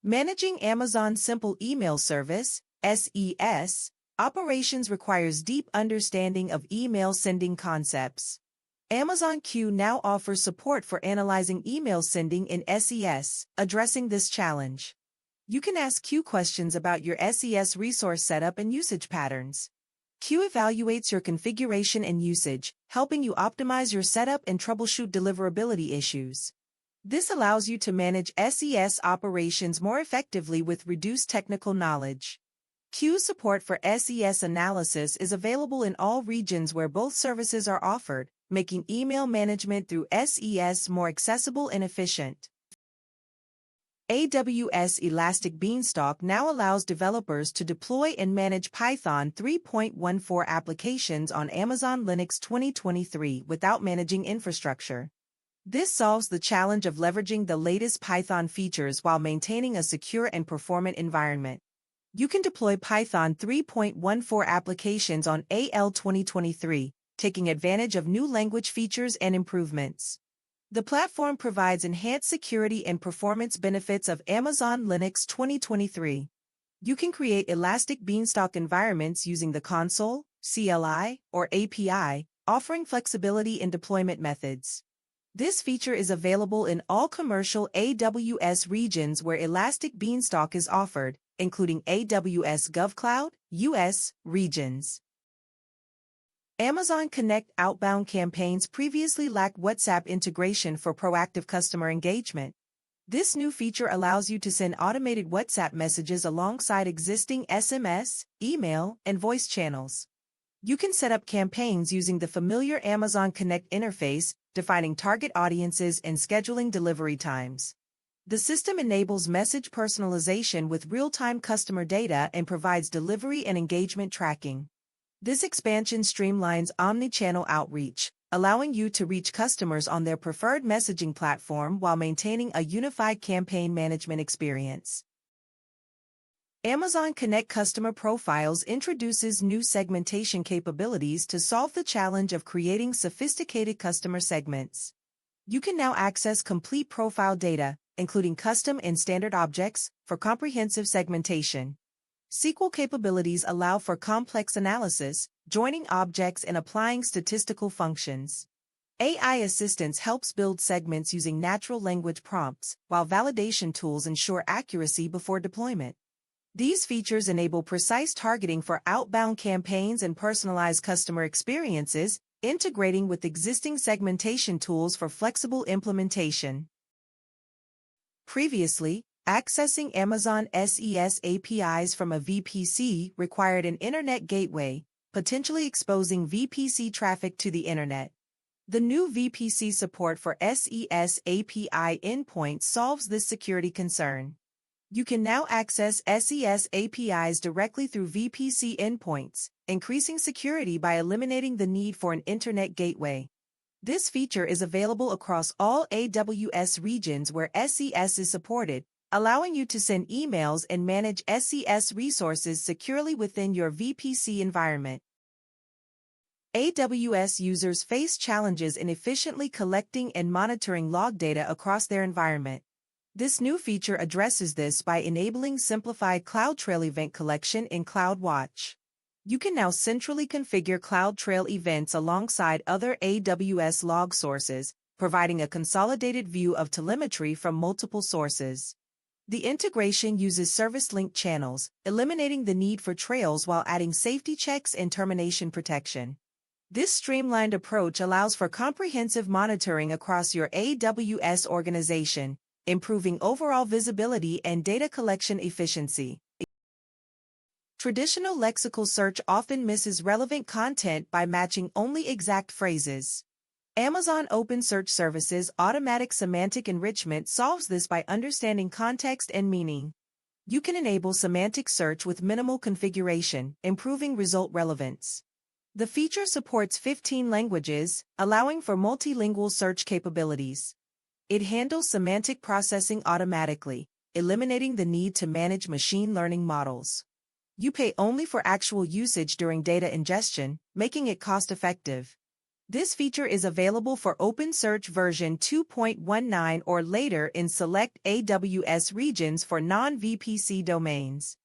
Managing Amazon's Simple Email Service, SES, operations requires deep understanding of email sending concepts. Amazon Q now offers support for analyzing email sending in SES, addressing this challenge. You can ask Q questions about your SES resource setup and usage patterns. Q evaluates your configuration and usage, helping you optimize your setup and troubleshoot deliverability issues. This allows you to manage SES operations more effectively with reduced technical knowledge. Q's support for SES analysis is available in all regions where both services are offered, making email management through SES more accessible and efficient. AWS Elastic Beanstalk now allows developers to deploy and manage Python 3.14 applications on Amazon Linux 2023 without managing infrastructure. This solves the challenge of leveraging the latest Python features while maintaining a secure and performant environment. You can deploy Python 3.14 applications on AL 2023, taking advantage of new language features and improvements. The platform provides enhanced security and performance benefits of Amazon Linux 2023. You can create Elastic Beanstalk environments using the console, CLI, or API, offering flexibility in deployment methods. This feature is available in all commercial AWS regions where Elastic Beanstalk is offered, including AWS GovCloud, US, regions. Amazon Connect Outbound Campaigns previously lacked WhatsApp integration for proactive customer engagement. This new feature allows you to send automated WhatsApp messages alongside existing SMS, email, and voice channels. You can set up campaigns using the familiar Amazon Connect interface, defining target audiences and scheduling delivery times. The system enables message personalization with real-time customer data and provides delivery and engagement tracking. This expansion streamlines omni-channel outreach, allowing you to reach customers on their preferred messaging platform while maintaining a unified campaign management experience. Amazon Connect Customer Profiles introduces new segmentation capabilities to solve the challenge of creating sophisticated customer segments. You can now access complete profile data, including custom and standard objects, for comprehensive segmentation. SQL capabilities allow for complex analysis, joining objects and applying statistical functions. AI Assistance helps build segments using natural language prompts, while validation tools ensure accuracy before deployment. These features enable precise targeting for outbound campaigns and personalized customer experiences, integrating with existing segmentation tools for flexible implementation. Previously, accessing Amazon SES APIs from a VPC required an internet gateway, potentially exposing VPC traffic to the internet. The new VPC support for SES API endpoints solves this security concern. You can now access SES APIs directly through VPC endpoints, increasing security by eliminating the need for an internet gateway. This feature is available across all AWS regions where SES is supported, allowing you to send emails and manage SES resources securely within your VPC environment. AWS users face challenges in efficiently collecting and monitoring log data across their environment. This new feature addresses this by enabling simplified CloudTrail event collection in CloudWatch. You can now centrally configure CloudTrail events alongside other AWS log sources, providing a consolidated view of telemetry from multiple sources. The integration uses service-linked channels, eliminating the need for trails while adding safety checks and termination protection. This streamlined approach allows for comprehensive monitoring across your AWS organization, improving overall visibility and data collection efficiency. Traditional lexical search often misses relevant content by matching only exact phrases. Amazon OpenSearch Services' automatic semantic enrichment solves this by understanding context and meaning. You can enable semantic search with minimal configuration, improving result relevance. The feature supports 15 languages, allowing for multilingual search capabilities. It handles semantic processing automatically, eliminating the need to manage machine learning models. You pay only for actual usage during data ingestion, making it cost-effective. This feature is available for OpenSearch version 2.19 or later in select AWS regions for non-VPC domains.